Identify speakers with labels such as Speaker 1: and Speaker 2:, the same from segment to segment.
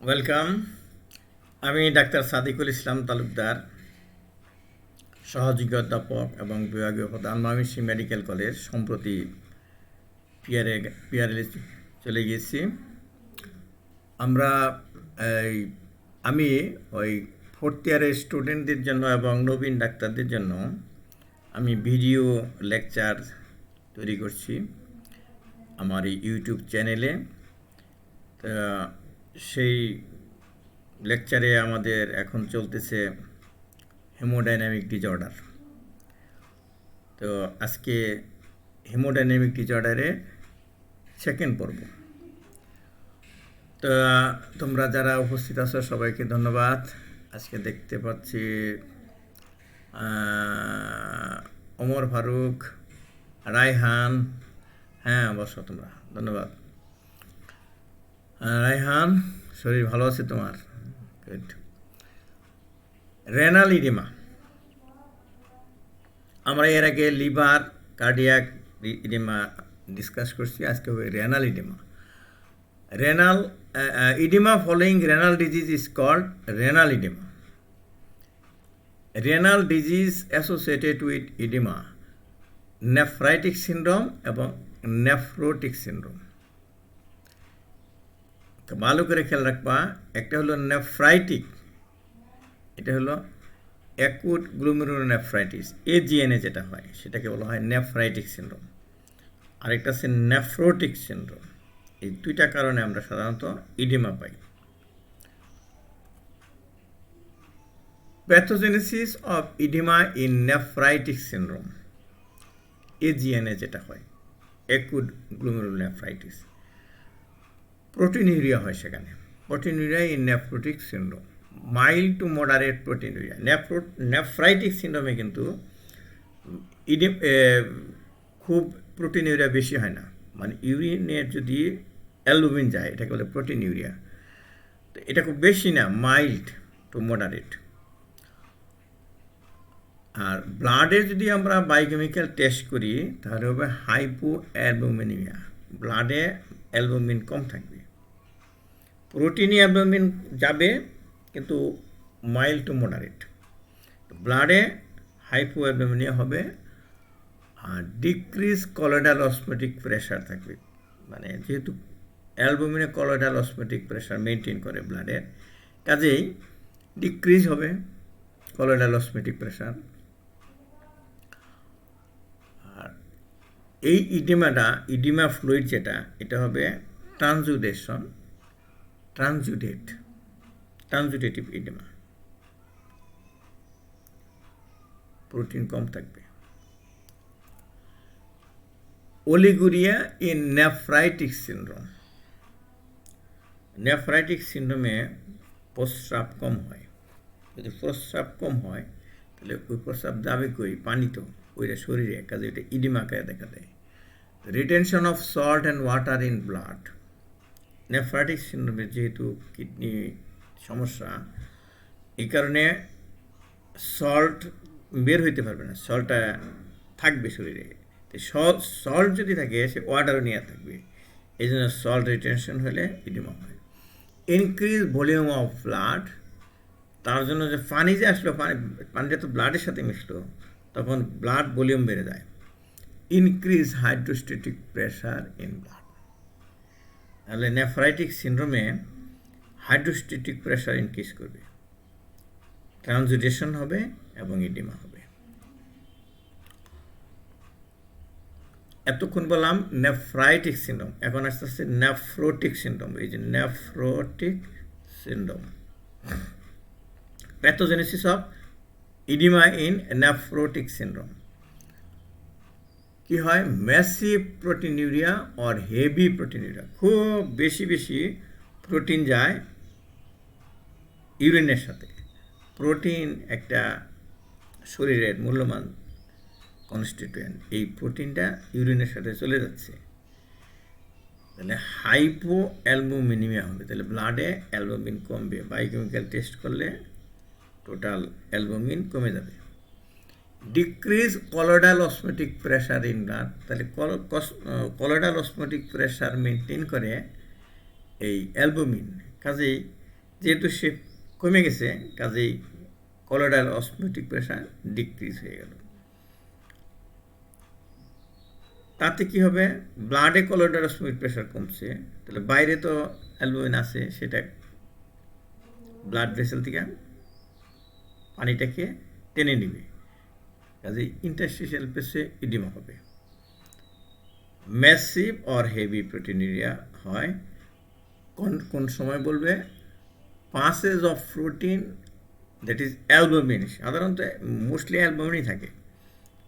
Speaker 1: Welcome. আমি doctor Sadikul Islam Talukdar, সহযোগী অধ্যাপক এবং বিভাগীয় প্রধান ময়মনসিংহ মেডিকেল কলেজ। সম্প্রতি পিআরএলে চলে গিয়েছি। আমরা এই আমি ওই ফোর্থ ইয়ারের স্টুডেন্টদের জন্য এবং নবীন ডাক্তারদের জন্য আমি ভিডিও লেকচার তৈরি করছি আমার এই ইউটিউব চ্যানেলে। সেই লেকচারে আমাদের এখন চলতেছে হেমোডাইনামিক ডিজঅর্ডার। তো আজকে হেমোডাইনামিক ডিজঅর্ডারের সেকেন্ড পর্ব। তো তোমরা যারা উপস্থিত আছো সবাইকে ধন্যবাদ। আজকে দেখতে পাচ্ছি ওমর ফারুক, রায়হান। হ্যাঁ, বসো তোমরা, ধন্যবাদ। রায়হান, শরীর ভালো আছে তোমার? গুড। রেনাল ইডিমা, আমরা এর আগে লিভার, কার্ডিয়াক ইডিমা ডিসকাস করছি। আজকে হবে renal oedema. Renal oedema following renal disease is called renal oedema. Renal disease associated with oedema, nephritic syndrome এবং নেফ্রোটিক সিন্ড্রোম। তো ভালো করে খেয়াল রাখবা, একটা হলো নেফ্রাইটিক, এটা হলো অ্যাকুট গ্লোমেরুলোনেফ্রাইটিস, এজিএনএ যেটা হয় সেটাকে বলা হয় নেফ্রাইটিক সিন্ড্রোম। আরেকটা আছে নেফ্রোটিক সিন্ড্রোম। এই দুইটা কারণে আমরা সাধারণত ইডিমা পাই। Pathogenesis of oedema in nephritic syndrome, AGN A যেটা হয়, অ্যাকুট গ্লোমেরুলোনেফ্রাইটিস, প্রোটিনিউরিয়া হয় সেখানে। Proteinuria in nephrotic syndrome, mild to moderate proteinuria. Nephritic সিন্ড্রোমে কিন্তু খুব প্রোটিনিউরিয়া বেশি হয় না, মানে ইউরিনের যদি অ্যালবুমিন যায় এটাকে বলে প্রোটিনিউরিয়া। তো এটা খুব বেশি না, মাইল্ড টু মডারেট। আর ব্লাডে যদি আমরা বায়োকেমিক্যাল টেস্ট করি তাহলে হবে হাইপো অ্যালবুমিনিয়া, ব্লাডে অ্যালবুমিন কম থাকবে। প্রোটিনে অ্যালবুমিন যাবে কিন্তু মাইল্ড টু মডারেট। ব্লাডে হাইপো অ্যালবুমিনিয়া হবে আর ডিক্রিজ কলোয়েডাল অসমোটিক প্রেশার থাকবে, মানে যেহেতু অ্যালবুমিনে কলোয়েডাল অসমোটিক প্রেশার মেনটেন করে ব্লাডের, কাজেই ডিক্রিজ হবে কলোয়েডাল অসমোটিক প্রেশার। আর এই ইডিমা ফ্লুইড যেটা, এটা হবে ট্রানজুডেটিভ ইডিমা, প্রোটিন কম থাকবে। Oliguria in nephritic syndrome, nephritic সিন্ড্রোমে প্রস্রাব কম হয়। যদি প্রস্রাব কম হয় তাহলে ওই প্রস্রাব যাবে কই? পানি তো ওইটা শরীরে, কাজে ওইটা ইডিমাকায় দেখা দেয়। Retention of salt and water in blood, nephritic সিন্ড্রোমে যেহেতু কিডনি সমস্যা, এই কারণে সল্ট বের হইতে পারবে না, সল্টটা থাকবে শরীরে। সল্ট যদি থাকে সে ওয়াটারও নিয়ে থাকবে, এই জন্য সল্ট রিটেনশন হলে ইডিমা হয়। ইনক্রিজ ভলিউম অফ ব্লাড, তার জন্য যে পানি যে আসলো, পানিটা তো ব্লাডের সাথে মিশলো, তখন ব্লাড ভলিউম বেড়ে যায়। Increase hydrostatic pressure in blood, তাহলে নেফ্রাইটিক সিন্ড্রোমে হাইড্রোস্ট্যাটিক প্রেশার ইনক্রিজ করবে, ট্রানজুডেশন হবে এবং ইডিমা হবে। এতক্ষণ বললাম নেফ্রাইটিক সিন্ড্রোম, এখন আস্তে আস্তে নেফ্রোটিক সিন্ড্রোম। এই যে nephrotic syndrome, pathogenesis of oedema in nephrotic syndrome কি হয়? Massive proteinuria or heavy proteinuria, খুব বেশি প্রোটিন যায় ইউরিনের সাথে। প্রোটিন একটা শরীরের মূল্যবান কনস্টিটিউয়েন্ট, এই প্রোটিনটা ইউরিনের সাথে চলে যাচ্ছে, তাহলে হাইপো অ্যালবুমিনিমিয়া হবে, তাহলে ব্লাডে অ্যালবুমিন কমবে। বায়োকেমিক্যাল টেস্ট করলে টোটাল অ্যালবুমিন কমে যাবে। Decrease colloidal osmotic pressure in blood, তাহলে কলোয়েডাল অসমোটিক প্রেশার মেনটেন করে এই অ্যালবুমিন, কাজেই যেহেতু সে কমে গেছে, কাজেই কলোয়েডাল অসমোটিক প্রেশার ডিক্রিজ হয়ে গেল। তাতে কি হবে, ব্লাডে কলোয়েডাল অসমোটিক প্রেশার কমছে, তাহলে বাইরে তো অ্যালবুমিন আছে, সেটা ব্লাড ভেসেল থেকে পানিটাকে টেনে নিবে, কাজে ইন্টারস্টিশিয়াল স্পেসে ইডিমা হবে। ম্যাসিভ অর হেভি প্রোটিনুরিয়া হয় কোন সময় বলবে, passage of protein that is albumin, সাধারণত মোস্টলি অ্যালবুমিনই থাকে,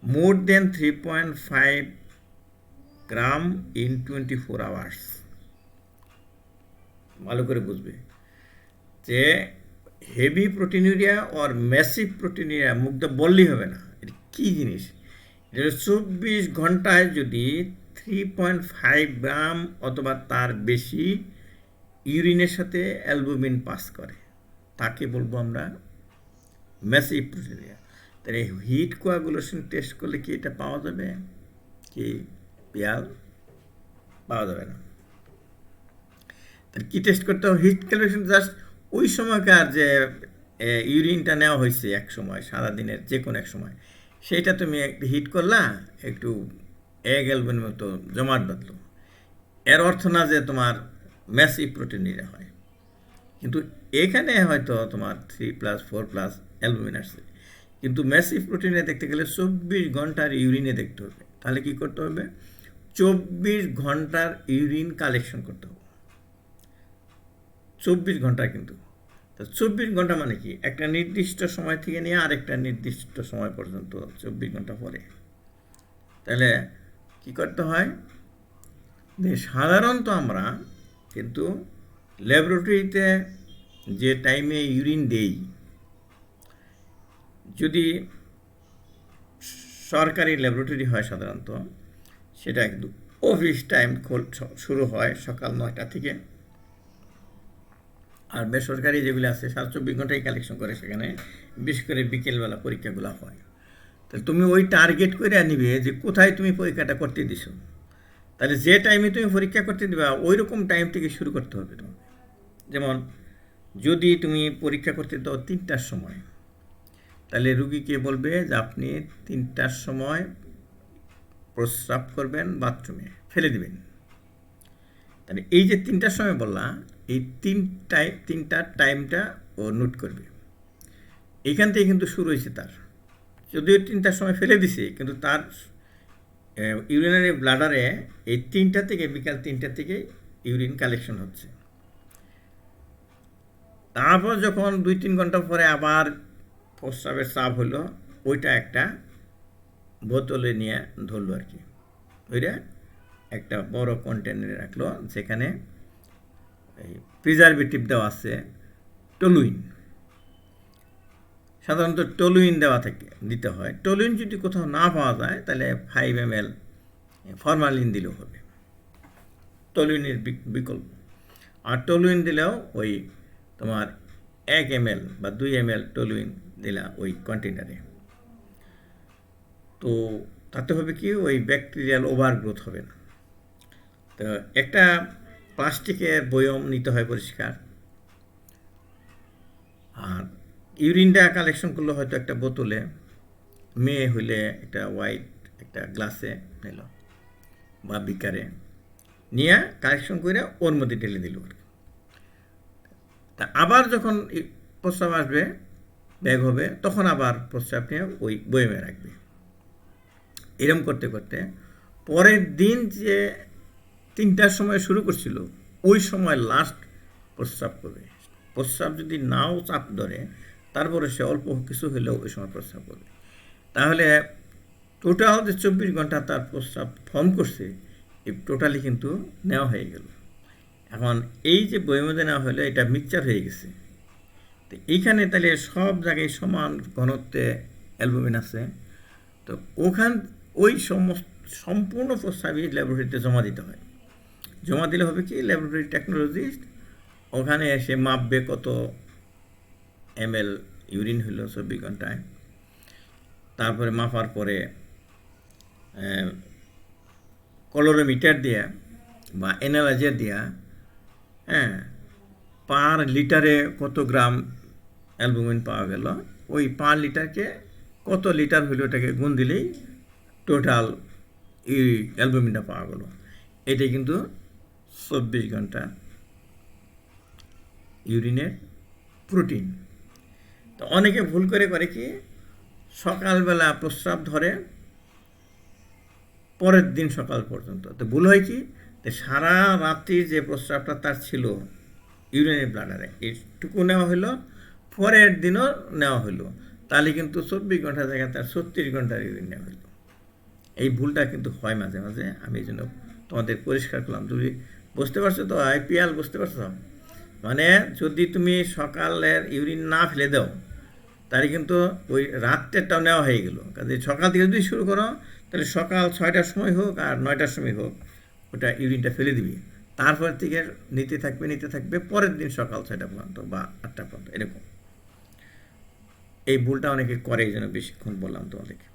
Speaker 1: more then 3.5 gram in 24 hours. ভালো করে বুঝবে যে heavy proteinuria or massive proteinuria মুখটা বললেই হবে না, এটা কী জিনিস। এটা 24 ঘন্টায় যদি 3.5 গ্রাম অথবা তার বেশি ইউরিনের সাথে অ্যালবুমিন পাস করে, তাকে বলবো আমরা ম্যাসিভ প্রোটিনুরিয়া। তাহলে হিট কোয়াগুলেশন টেস্ট করলে কি এটা পাওয়া যাবে? কি পিয়াল পাওয়া যাবে না। তাহলে কী টেস্ট করতে হবে? হিট ক্যালকুলেশন জাস্ট ওই সময়কার যে ইউরিনটা নেওয়া হয়েছে এক সময়, সারাদিনের যে কোনো এক সময়, সেইটা তুমি একটু হিট করলা, একটু এক অ্যালবুমিনের মতো জমাট বাঁধলো, এর অর্থ না যে তোমার ম্যাসিভ প্রোটিনুরিয়া হয়। কিন্তু এখানে হয়তো তোমার 3+, 4+ অ্যালবুমিন আসছে, কিন্তু ম্যাসিভ প্রোটিনুরিয়া দেখতে গেলে 24 ঘন্টার ইউরিনে দেখতে হবে। তাহলে কি করতে হবে? 24 ঘন্টার ইউরিন কালেকশন করতে হবে। 24 ঘন্টা, কিন্তু 24 ঘন্টা মানে কি? একটা নির্দিষ্ট সময় থেকে নিয়ে আরেকটা নির্দিষ্ট সময় পর্যন্ত, 24 ঘন্টা পরে। তাহলে কি করতে হয় যে সাধারণত আমরা কিন্তু ল্যাবরেটরিতে যে টাইমে ইউরিন দেই, যদি সরকারি ল্যাবরেটরি হয় সাধারণত, সেটা কিন্তু অফিস টাইম শুরু হয় সকাল 9টা থেকে, আর বেসরকারি যেগুলো আছে 24 ঘন্টায় কালেকশন করে, সেখানে বিশেষ করে বিকেলবেলা পরীক্ষাগুলো হয়। তাহলে তুমি ওই টার্গেট করে নিবে যে কোথায় তুমি পরীক্ষাটা করতে দিছো, তাহলে যে টাইমে তুমি পরীক্ষা করতে দিবা ওই রকম টাইম থেকে শুরু করতে হবে তোমাকে। যেমন যদি তুমি পরীক্ষা করতে দাও 3টার সময়, তাহলে রুগীকে বলবে যে আপনি 3টার সময় প্রস্রাব করবেন, বাথরুমে ফেলে দিবেন। তাহলে এই যে 3টার সময় বললাম, এই 3টার টাইমটা ও নোট করবে। এইখান থেকে কিন্তু শুরু হয়েছে তার, যদিও 3টার সময় ফেলে দিছে, কিন্তু তার ইউরিনারি ব্লাডারে এই 3টা থেকে বিকাল 3টা থেকে ইউরিন কালেকশন হচ্ছে। তারপর যখন 2-3 ঘন্টা পরে আবার প্রস্রাবের চাপ হলো, ওইটা একটা বোতলে নিয়ে ধরলো আর কি, ওইটা একটা বড় কন্টেনারে রাখলো, যেখানে এই প্রিজারভেটিভ দেওয়া আছে, টলুইন। সাধারণত টলুইন দিতে হয়। টলুইন যদি কোথাও না পাওয়া যায়, তাহলে 5 ml ফরমালিন দিলেও হবে, টলুইনের বিকল্প। আর টলুইন দিলেও ওই তোমার 1 ml বা 2 ml টলুইন দিলা ওই কন্টেনারে। তো তাতে হবে কি, ওই ব্যাকটেরিয়াল ওভারগ্রোথ হবে না। তো একটা প্লাস্টিকের বয়ম নিতে হয় পরিষ্কার, আর ইউরিনটা কালেকশন করলে হয়তো একটা বোতলে, মেয়ে হইলে একটা হোয়াইট একটা গ্লাসে নিল বা বিকারে নিয়ে কালেকশন করে ওর মধ্যে ঢেলে দিল। তা আবার যখন প্রস্রাব আসবে, ব্যাগ হবে, তখন আবার প্রস্রাব নিয়ে ওই বয়মে রাখবে। এরম করতে করতে পরের দিন যে 3টার সময় শুরু করছিল, ওই সময় লাস্ট প্রস্রাব করবে। প্রস্রাব যদি নাও চাপ ধরে, তারপরে সে অল্প কিছু হলেও ওই সময় প্রস্রাব করবে। তাহলে টোটাল যে 24 ঘন্টা তার প্রস্রাব ফর্ম করছে, এই টোটালি কিন্তু নেওয়া হয়ে গেল। এখন এই যে বইমধ্যে নেওয়া হলো, এটা মিক্সচার হয়ে গেছে। তো এইখানে তাহলে সব জায়গায় সমান ঘনত্বে অ্যালবুমিন আছে। তো ওই সম্পূর্ণ প্রস্রাবই ল্যাবরেটরিতে জমা দিতে হয়। জমা দিলে হবে কি, ল্যাবরেটরি টেকনোলজিস্ট ওখানে এসে মাপবে কত ml ইউরিন হলো 24 ঘন্টায়। তারপরে মাপার পরে কলোরোমিটার দিয়া বা অ্যানালাইজার দিয়া পার লিটারে কত গ্রাম অ্যালবুমিন পাওয়া গেল, ওই পার লিটারকে কত লিটার হইল ওটাকে গুণ দিলেই টোটাল এই অ্যালবুমিনটা পাওয়া গেল। এটা কিন্তু 24 ঘন্টা ইউরিনের প্রোটিন। তো অনেকে ভুল করে কি সকালবেলা প্রস্রাব ধরে পরের দিন সকাল পর্যন্ত। তো ভুল হয় কি, সারা রাত্রির যে প্রস্রাবটা তার ছিল ইউরিনের ব্লাডারে এইটুকু নেওয়া হলো, পরের দিনও নেওয়া হলো, তাহলে কিন্তু 24 ঘন্টা জায়গায় তার 36 ঘন্টার ইউরিন নেওয়া হলো। এই ভুলটা কিন্তু হয় মাঝে মাঝে, আমি এই জন্য তোমাদের পরিষ্কার করলাম। তুমি বুঝতে পারছো তো আইপিএল, বুঝতে পারছো? মানে যদি তুমি সকালের ইউরিন না ফেলে দাও তাহলে কিন্তু ওই রাত্রেরটাও নেওয়া হয়ে গেল। কাজে সকাল থেকে যদি শুরু করো তাহলে সকাল 6টার সময় হোক আর 9টার সময় হোক ওটা ইউরিনটা ফেলে দিবি, তারপর থেকে নিতে থাকবে পরের দিন সকাল 6টা পর্যন্ত বা 8টা পর্যন্ত, এরকম। এই ভুলটা অনেকে করে, এই জন্য বেশিক্ষণ বললাম তোমাদেরকে।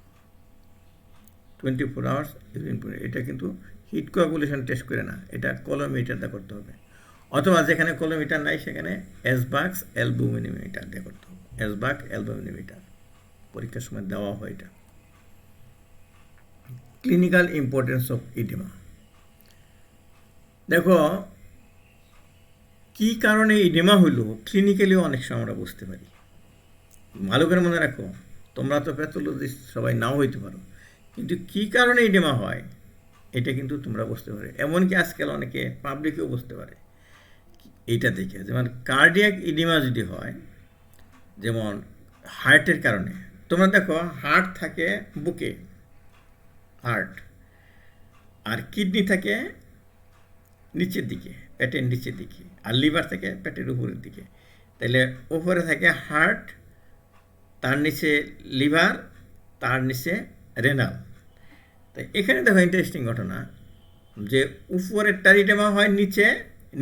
Speaker 1: 24 আওয়ার্স ইউরিন, এটা কিন্তু হিট কোয়াগুলেশন টেস্ট করে না, এটা কলোমিটারটা করতে হবে, অথবা যেখানে কলোমিটার নাই সেখানে এসবাক্স অ্যালবুমিনোমিটার দিয়ে করতে হবে। এসবাক অ্যালবুমিনোমিটার পরীক্ষার সময় দেওয়া হয় এটা। Clinical importance of oedema. দেখো কি কারণে ইডিমা হইল ক্লিনিক্যালিও অনেক সময় আমরা বুঝতে পারি। ভালো করে মনে রাখো, তোমরা তো প্যাথোলজিস্ট সবাই নাও হইতে পারো, কিন্তু কি কারণে ইডিমা হয় এটা কিন্তু তোমরা বুঝতে পারো। এমনকি আজকাল অনেকে পাবলিকেও বুঝতে পারে এইটা দেখে। যেমন কার্ডিয়াক ইডিমা যদি হয়, যেমন হার্টের কারণে, তোমরা দেখো হার্ট থাকে বুকে, হার্ট, আর কিডনি থাকে নিচের দিকে, পেটের নিচের দিকে, আর লিভার থাকে পেটের উপরের দিকে। তাহলে উপরে থাকে হার্ট, তার নিচে লিভার, তার নিচে রেনাল। তাই এখানে দেখো ইন্টারেস্টিং ঘটনা, যে উপরের টারিডেমা হয় নিচে,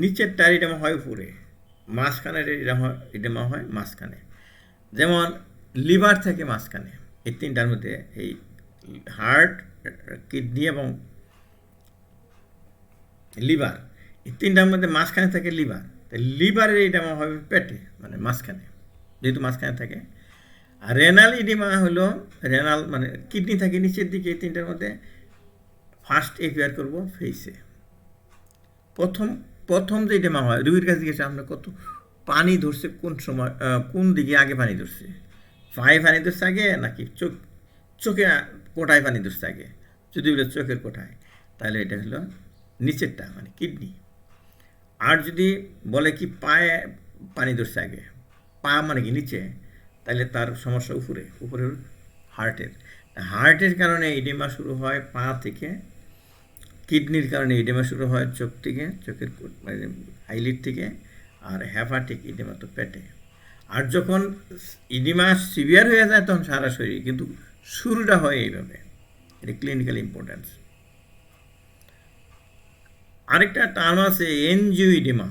Speaker 1: নিচের টারিডেমা হয় উপরে, মাঝখানের ইডেমা হয় মাঝখানে। যেমন লিভার থাকে মাঝখানে, এই তিনটার মধ্যে এই হার্ট, কিডনি এবং লিভার, এই তিনটার মধ্যে মাঝখানে থাকে লিভার। তাই লিভারের ইডেমা হবে পেটে, মানে মাঝখানে, যেহেতু মাঝখানে থাকে। আর রেনাল ইডিমা হলো, রেনাল মানে কিডনি থাকে নিচের দিকে। এই তিনটার মধ্যে ফার্স্ট এপিয়ার করবো ফেসে। প্রথম যে ইডিমা হয়, রুগীর কাছে গেছে আমরা কত পানি ধরছে, কোন সময় কোন দিকে আগে পানি ধরছে, পায়ে পানি ধরছে আগে নাকি চোখে কোটায় পানি ধরছে আগে। যদি বলে চোখের কোটায়, তাহলে এটা হলো নিচেরটা মানে কিডনি। আর যদি বলে কি পায়ে পানি ধরছে আগে, পা মানে কি নিচে, তাহলে তার সমস্যা উপরে হার্টের কারণে ইডিমা শুরু হয় পা থেকে, কিডনির কারণে ইডিমা শুরু হয় চোখ থেকে, চোখের মানে আইলিড থেকে, আর হেপাটিক ইডিমা তো পেটে। আর যখন ইডিমা সিভিয়ার হয়ে যায় তখন সারা শরীর, কিন্তু শুরুটা হয় এইভাবে। এটা ক্লিনিক্যাল ইম্পর্টেন্স। আরেকটা টার্ম আছে angioedema.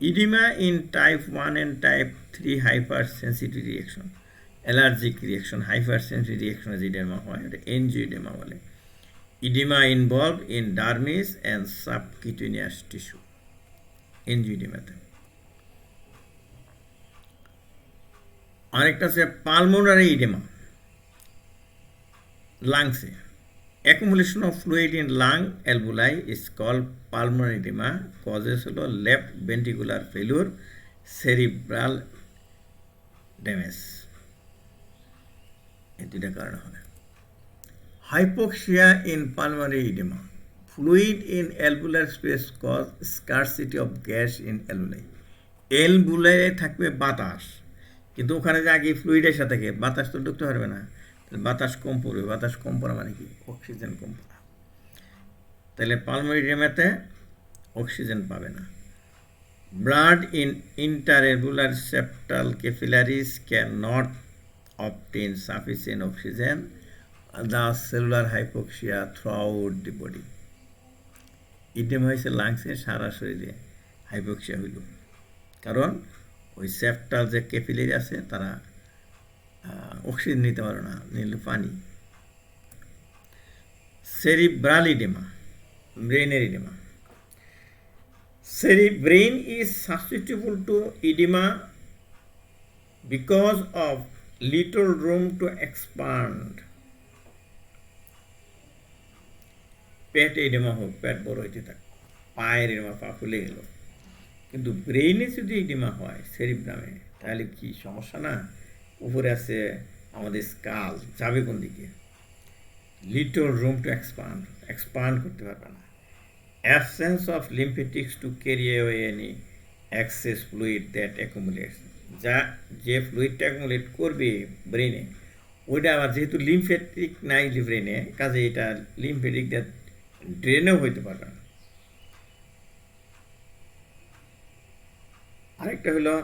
Speaker 1: Oedema in type 1 and type 3 hyper sensitive reaction, allergic reaction, hyper sensitive রিয়াকশনে যে ইডিমা হয় এটা এনজিওইডিমা বলে। Oedema involve in dermis and subcutaneous tissue, এনজিওইডিমাতে। আরেকটা আছে পালমোনারি ইডিমা, লাংসে। Accumulation of fluid in lung alveoli is called pulmonary oedema. Causes হলো left ventricular failure, cerebral damage, এই দুইটা কারণে হয়। Hypoxia in pulmonary oedema, fluid in alveolar space cause scarcity of gas in alveoli. অ্যালভুলাইয়ে থাকবে বাতাস, কিন্তু ওখানে যে আগে ফ্লুইড এসে থাকে, বাতাস তো ঢুকতে পারবে না, বাতাস কম পড়বে। বাতাস কম পড়া মানে কি অক্সিজেন কম পড়া। তাহলে পালমোনারি ইডিমাতে অক্সিজেন পাবে না। Blood in interalveolar septal capillaries can not obtain sufficient oxygen, the cellular hypoxia throughout the body. ইডিমা হয়েছে লাংসে, সারা শরীরে হাইপোক্সিয়া হইল, কারণ ওই সেপ্টাল যে ক্যাপিলারি আছে তারা অক্সিজেন নিতে পারে না, নিলে পানি। সেরিব্রাল ইডিমা, ব্রেনের edema. Brain is susceptible to edema because of little room to expand. পেট এডিমা হোক, পেট বড় হইতে থাক, পায়ের এডিমা, পা ফুলে গেল, কিন্তু ব্রেইনে যদি এডিমা হয় সেরিব্রামে, তাহলে কি সমস্যা না? উপরে আছে আমাদের স্কাল, যাবে কোন দিকে? লিটল রুম টু এক্সপান্ড করতে পারবে না। Absence of lymphatics to carry away any excess fluid that accumulates, যে ফ্লুইডটা অ্যাকুমুলেট করবে ব্রেনে, ওইটা আবার যেহেতু লিম্ফেটিক নাই ব্রেনে, কাজে এটা লিম্ফেটিক দ্যাট ড্রেনেও হইতে পারবে না। আরেকটা হলো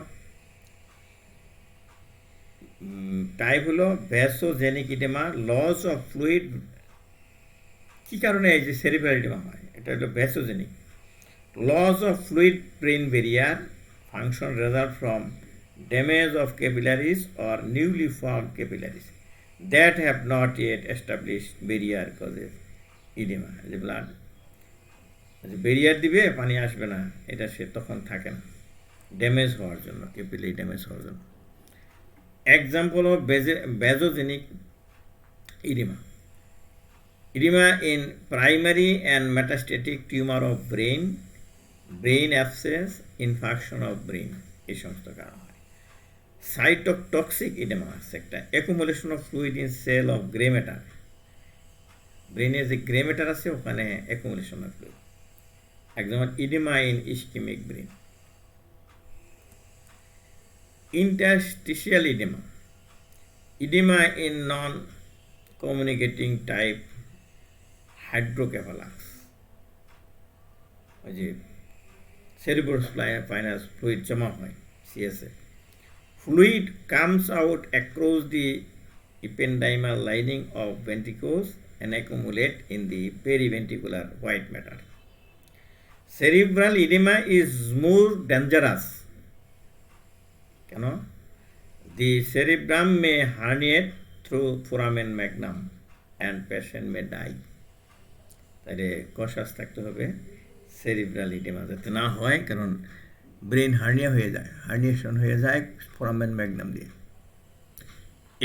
Speaker 1: টাইপ হলো vasogenic oedema, loss of fluid. কি কারণে এই যে সেরিব্রাল ইডেমা হয়? এটা হলো vasogenic. Loss of fluid brain barrier function result from damage of capillaries or newly form capillaries that have not yet established barrier causes oedema. যে blood barrier দিবে, পানি আসবে না, এটা সে তখন থাকে না, ড্যামেজ হওয়ার জন্য, ক্যাপিলারি ড্যামেজ হওয়ার জন্য। Example of vasogenic edema. Edema in primary and metastatic tumor of brain, brain abscess, infarction of brain, এই সমস্ত কারণ হয়। সাইটোটক্সিক ইডেমা আছে একটা, accumulation of fluid in cell of grey matter. ব্রেনের যে গ্রে ম্যাটার আছে ওখানে accumulation of fluid. Example oedema in ischaemic brain. Interstitial edema. Edema in non-communicating type hydrocephalus. যে cerebrospinal fluid জমা হয় CSF. Fluid comes out across the ependymal lining of ventricles and accumulate in the periventricular white matter. Cerebral edema is more dangerous. কেন? The cerebrum may herniate through foramen magnum and patient may die. তাহলে কশাস থাকতে হবে cerebral oedema যাতে না হয়, কারণ brain herniation হয়ে যায় ফোরামেন ম্যাগনাম দিয়ে।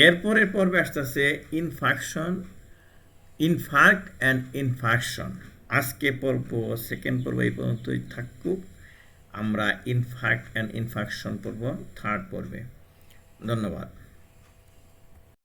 Speaker 1: এরপরের পর্বে আসতেছে ইনফার্ক্ট অ্যান্ড ইনফার্কশন। আজকে পর্ব, সেকেন্ড পর্ব এই পর্যন্তই থাকুক। আমরা ইনফার্ক্ট অ্যান্ড ইনফার্কশন পর্ব থার্ড পর্বে। ধন্যবাদ।